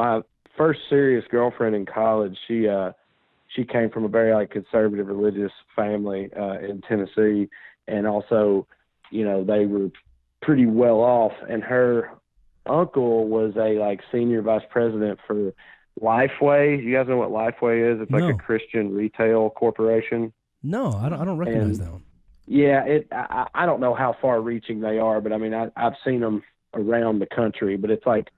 my first serious girlfriend in college, she came from a very like conservative religious family in Tennessee, and also, you know, they were pretty well off, and her uncle was a like senior vice president for Lifeway. You guys know what Lifeway is? It's like a Christian retail corporation. No, I don't recognize that one. Yeah, I don't know how far reaching they are, but I mean, I've seen them around the country, but it's like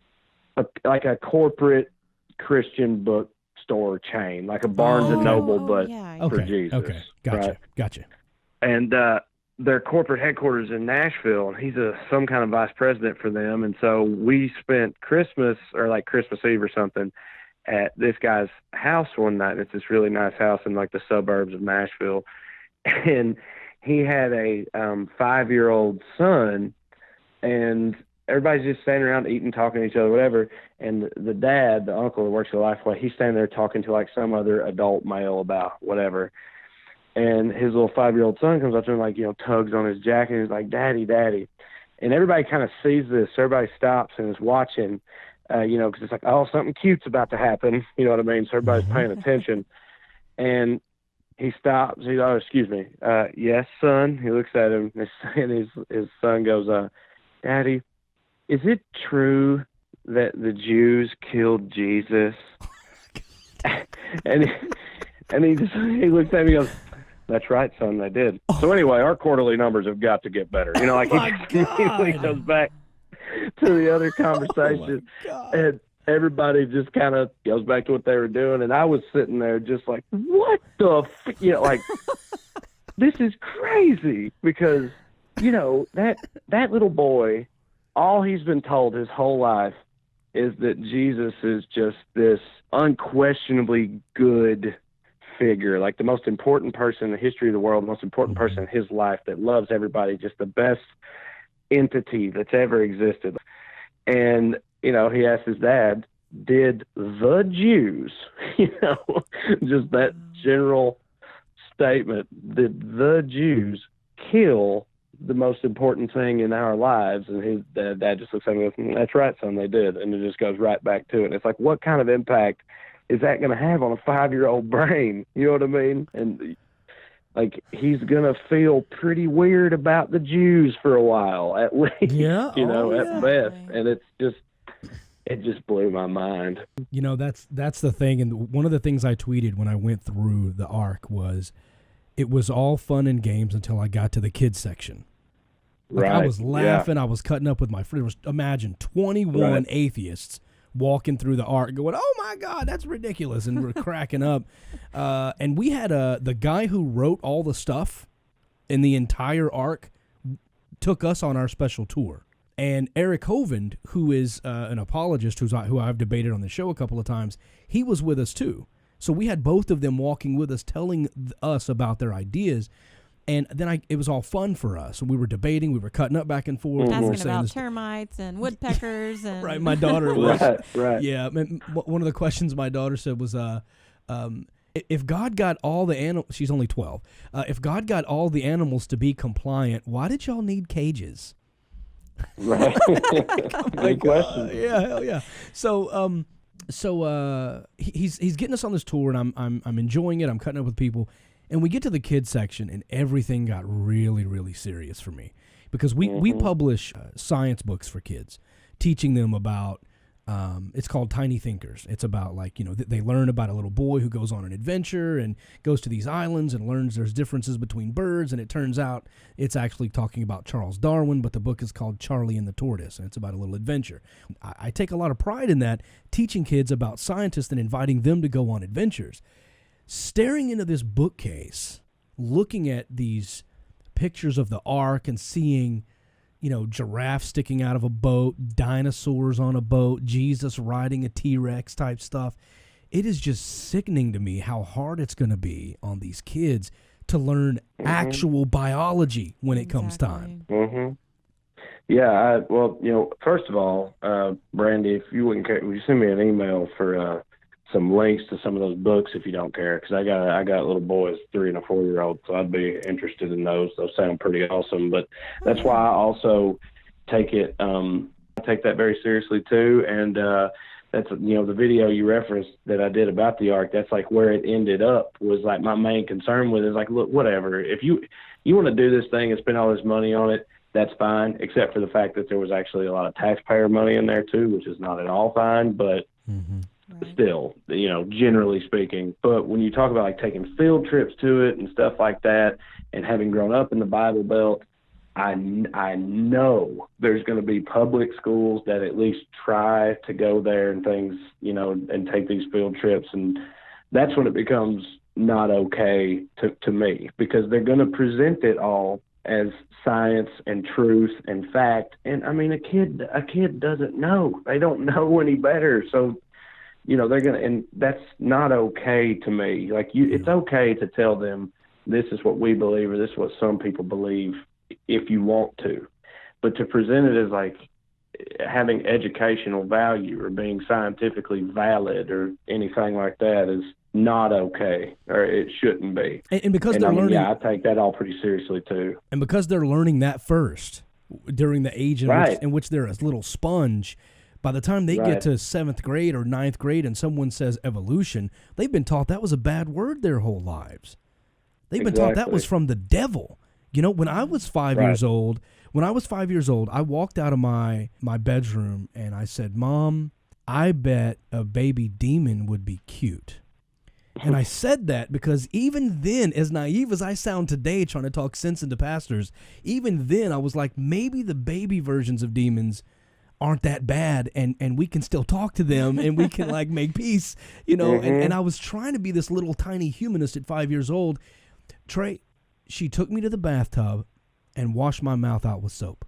a corporate Christian bookstore chain, like a Barnes and Noble, but for Jesus. Okay, gotcha, right? Gotcha. And their corporate headquarters in Nashville, and he's some kind of vice president for them. And so we spent Christmas, or like Christmas Eve or something, at this guy's house one night. It's this really nice house in like the suburbs of Nashville, and he had a 5-year-old son, and everybody's just standing around eating, talking to each other, whatever. And the dad, the uncle who works at Lifeway, he's standing there talking to like some other adult male about whatever. And his little 5-year-old son comes up to him, like, you know, tugs on his jacket, and he's like, "Daddy, Daddy." And everybody kind of sees this. Everybody stops and is watching, you know, because it's like, oh, something cute's about to happen. You know what I mean? So everybody's paying attention. And he stops. He's, "Oh, excuse me. Yes, son." He looks at him, and his son goes, "Daddy, is it true that the Jews killed Jesus?" and he looks at me and goes, "That's right, son, they did." So anyway, our quarterly numbers have got to get better. You know, like he goes back to the other conversation, and everybody just kind of goes back to what they were doing. And I was sitting there just like, what the you know, like, this is crazy, because, you know, that little boy, all he's been told his whole life is that Jesus is just this unquestionably good figure, like the most important person in the history of the world, the most important person in his life, that loves everybody, just the best entity that's ever existed. And, you know, he asked his dad, did the Jews, you know, just that general statement, did the Jews kill the most important thing in our lives? And his dad just looks at me and goes, "That's right, son, they did." And it just goes right back to it. And it's like, what kind of impact is that going to have on a 5-year-old brain? You know what I mean? And like, he's going to feel pretty weird about the Jews for a while, at least, at best. And it just blew my mind. You know, that's the thing. And one of the things I tweeted when I went through the arc was, it was all fun and games until I got to the kids section. Like, I was laughing. I was cutting up with my friends. Imagine 21 atheists walking through the ark going, "Oh my God, that's ridiculous." And we're cracking up. And we had the guy who wrote all the stuff in the entire ark took us on our special tour. And Eric Hovind, who is an apologist who I've debated on the show a couple of times, he was with us too. So we had both of them walking with us, telling us about their ideas. And then it was all fun for us. We were debating. We were cutting up back and forth. Asking about termites and woodpeckers. And right, my daughter was. right. Yeah, one of the questions my daughter said was, if God got all the animals, she's only 12, if God got all the animals to be compliant, why did y'all need cages? Right. Good question. Yeah, hell yeah. So he's getting us on this tour, and I'm enjoying it. I'm cutting up with people. And we get to the kids section, and everything got really, really serious for me, because we publish science books for kids, teaching them about, it's called Tiny Thinkers. It's about, like, you know, they learn about a little boy who goes on an adventure and goes to these islands and learns there's differences between birds, and it turns out it's actually talking about Charles Darwin, but the book is called Charlie and the Tortoise, and it's about a little adventure. I take a lot of pride in that, teaching kids about scientists and inviting them to go on adventures. Staring into this bookcase, looking at these pictures of the ark and seeing, you know, giraffes sticking out of a boat, dinosaurs on a boat, Jesus riding a T-Rex type stuff. It is just sickening to me how hard it's going to be on these kids to learn actual biology when it comes time. Yeah, well, you know, first of all, Brandy, if you wouldn't care, would you send me an email for some links to some of those books if you don't care? Because I got little boys, 3 and a 4-year-old, so I'd be interested in those. Those sound pretty awesome. But that's why I also take that very seriously too. And that's, the video you referenced that I did about the ark, that's like where it ended up, was like my main concern with it is like, look, whatever. If you want to do this thing and spend all this money on it, that's fine, except for the fact that there was actually a lot of taxpayer money in there too, which is not at all fine, but still, generally speaking. But when you talk about like taking field trips to it and stuff like that, and having grown up in the Bible Belt, I know there's going to be public schools that at least try to go there and things, and take these field trips. And that's when it becomes not okay to me, because they're going to present it all as science and truth and fact. And I mean, a kid doesn't know. They don't know any better. So, they're going to, and that's not okay to me. Like it's okay to tell them this is what we believe, or this is what some people believe, if you want to, but to present it as like having educational value or being scientifically valid or anything like that is not okay, or it shouldn't be. And because they're learning, I take that all pretty seriously too. And because they're learning that first during the age in which they're a little sponge, by the time they get to 7th grade or 9th grade and someone says evolution, they've been taught that was a bad word their whole lives. They've been taught that was from the devil. When I was 5 years old, I walked out of my bedroom and I said, "Mom, I bet a baby demon would be cute." And I said that because even then, as naive as I sound today trying to talk sense into pastors, even then I was like, maybe the baby versions of demons aren't that bad, and we can still talk to them and we can like make peace, and I was trying to be this little tiny humanist at 5 years old. Trae, she took me to the bathtub and washed my mouth out with soap.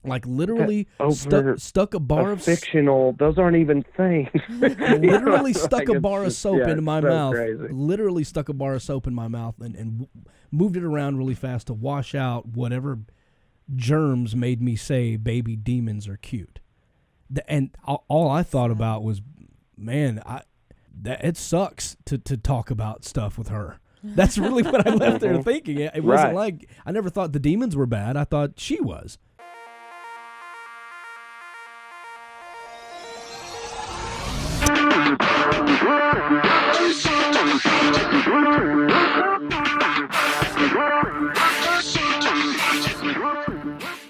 Like literally stuck a bar of fictional. Those aren't even things. Literally stuck a bar of soap into my mouth. Crazy. Literally stuck a bar of soap in my mouth and moved it around really fast to wash out whatever germs made me say baby demons are cute. And all I thought about was, man, it sucks to talk about stuff with her. That's really what I left there thinking. It wasn't like, I never thought the demons were bad. I thought she was.